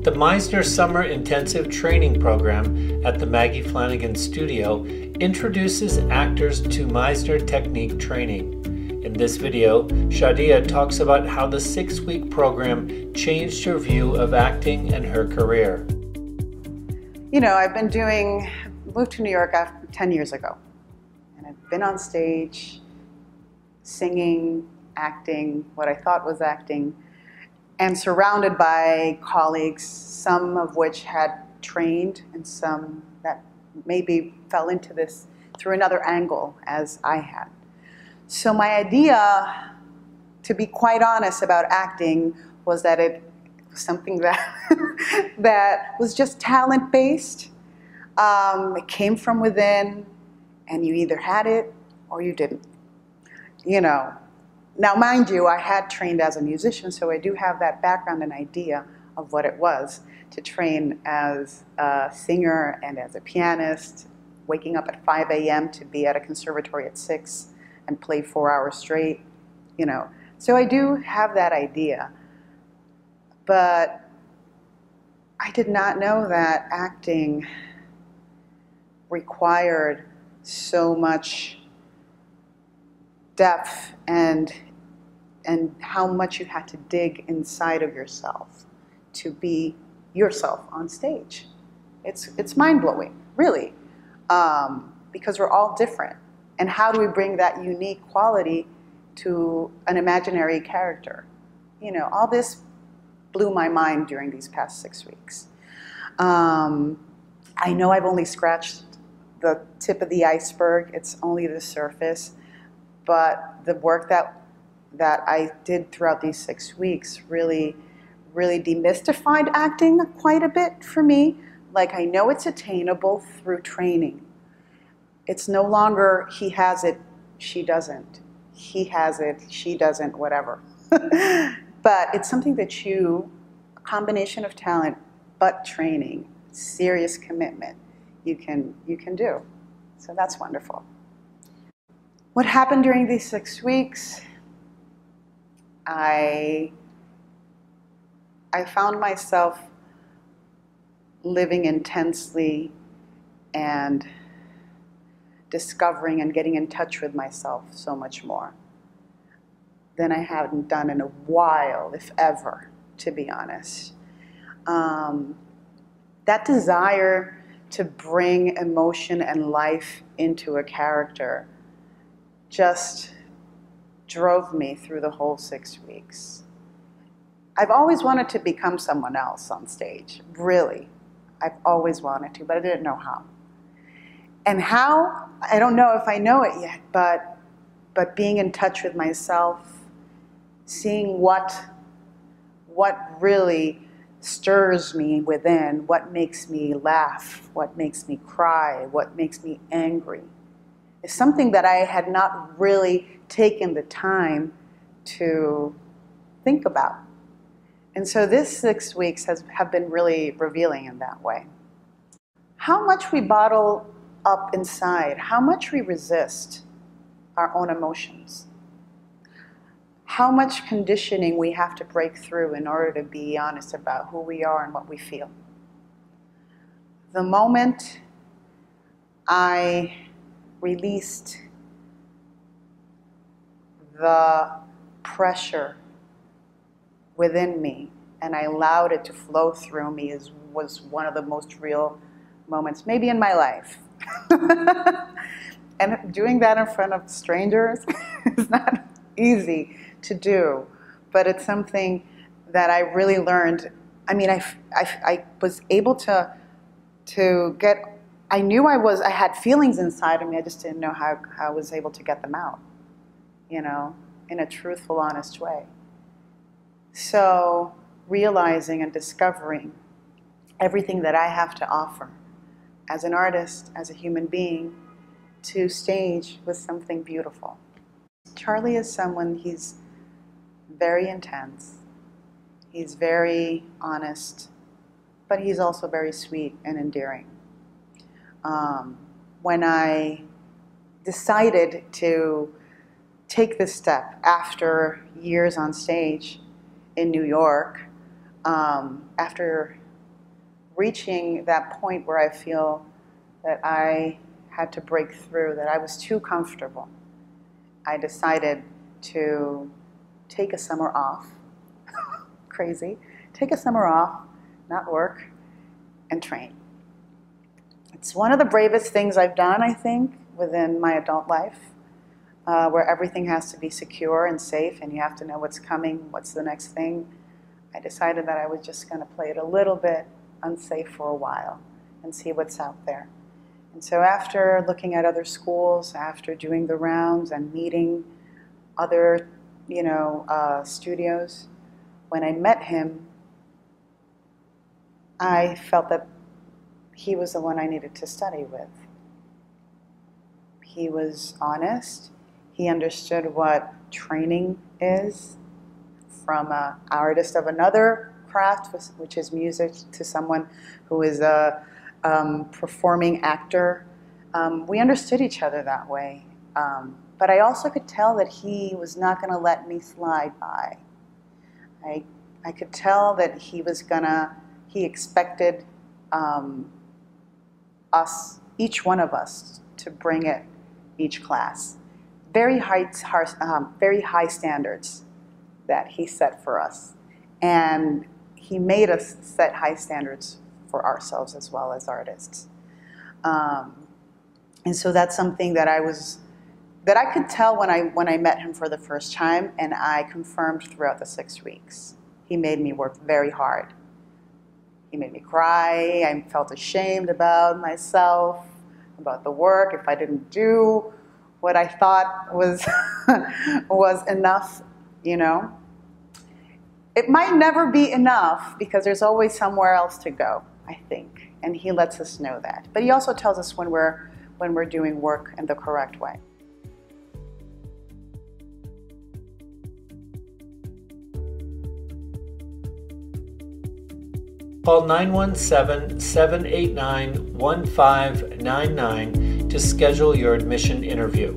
The Meisner Summer Intensive Training Program at the Maggie Flanigan Studio introduces actors to Meisner Technique training. In this video, Shadia talks about how the 6-week program changed her view of acting and her career. You know, moved to New York 10 years ago, and I've been on stage, singing, acting, what I thought was acting, and surrounded by colleagues, some of which had trained and some that maybe fell into this through another angle as I had. So my idea, to be quite honest about acting, was that it was something that, that was just talent-based. It came from within, and you either had it or you didn't. You know. Now, mind you, I had trained as a musician, so I do have that background and idea of what it was to train as a singer and as a pianist, waking up at 5 a.m. to be at a conservatory at 6 and play 4 hours straight, you know. So I do have that idea. But I did not know that acting required so much depth and how much you had to dig inside of yourself to be yourself on stage. It's mind-blowing, really, because we're all different. And how do we bring that unique quality to an imaginary character? You know, all this blew my mind during these past 6 weeks. I know I've only scratched the tip of the iceberg. It's only the surface. But the work that I did throughout these 6 weeks really demystified acting quite a bit for me. Like, I know it's attainable through training. It's no longer he has it, she doesn't. He has it, she doesn't, whatever. But it's something that a combination of talent, but training, serious commitment, you can do. So that's wonderful. What happened during these 6 weeks? I found myself living intensely and discovering and getting in touch with myself so much more than I hadn't done in a while, if ever, to be honest. That desire to bring emotion and life into a character just drove me through the whole 6 weeks. I've always wanted to become someone else on stage, really. I've always wanted to, but I didn't know how. And how, I don't know if I know it yet, but being in touch with myself, seeing what really stirs me within, what makes me laugh, what makes me cry, what makes me angry, is something that I had not really taken the time to think about. And so this 6 weeks have been really revealing in that way. How much we bottle up inside, how much we resist our own emotions, how much conditioning we have to break through in order to be honest about who we are and what we feel. The moment I released the pressure within me and I allowed it to flow through me was one of the most real moments, maybe in my life. And doing that in front of strangers is not easy to do, but it's something that I really learned. I mean, I was able to get, I knew I had feelings inside of me, I just didn't know how I was able to get them out, you know, in a truthful, honest way. So realizing and discovering everything that I have to offer as an artist, as a human being, to stage was something beautiful. Charlie is someone, he's very intense, he's very honest, but he's also very sweet and endearing. When I decided to take this step after years on stage in New York, after reaching that point where I feel that I had to break through, that I was too comfortable, I decided to take a summer off. Crazy. Take a summer off, not work, and train. It's one of the bravest things I've done, I think, within my adult life, where everything has to be secure and safe, and you have to know what's coming, what's the next thing. I decided that I was just going to play it a little bit unsafe for a while and see what's out there. And so after looking at other schools, after doing the rounds and meeting other, studios, when I met him, I felt that he was the one I needed to study with. He was honest. He understood what training is from an artist of another craft, which is music, to someone who is a performing actor. We understood each other that way. But I also could tell that he was not going to let me slide by. I could tell that he expected us, each one of us, to bring it each class. Very high standards that he set for us. And he made us set high standards for ourselves as well as artists. And so that's something that I could tell when I met him for the first time, and I confirmed throughout the 6 weeks. He made me work very hard. He made me cry. I felt ashamed about myself, about the work, if I didn't do what I thought was was enough, It might never be enough because there's always somewhere else to go, I think. And he lets us know that. But he also tells us when we're doing work in the correct way. Call 917-789-1599 to schedule your admission interview.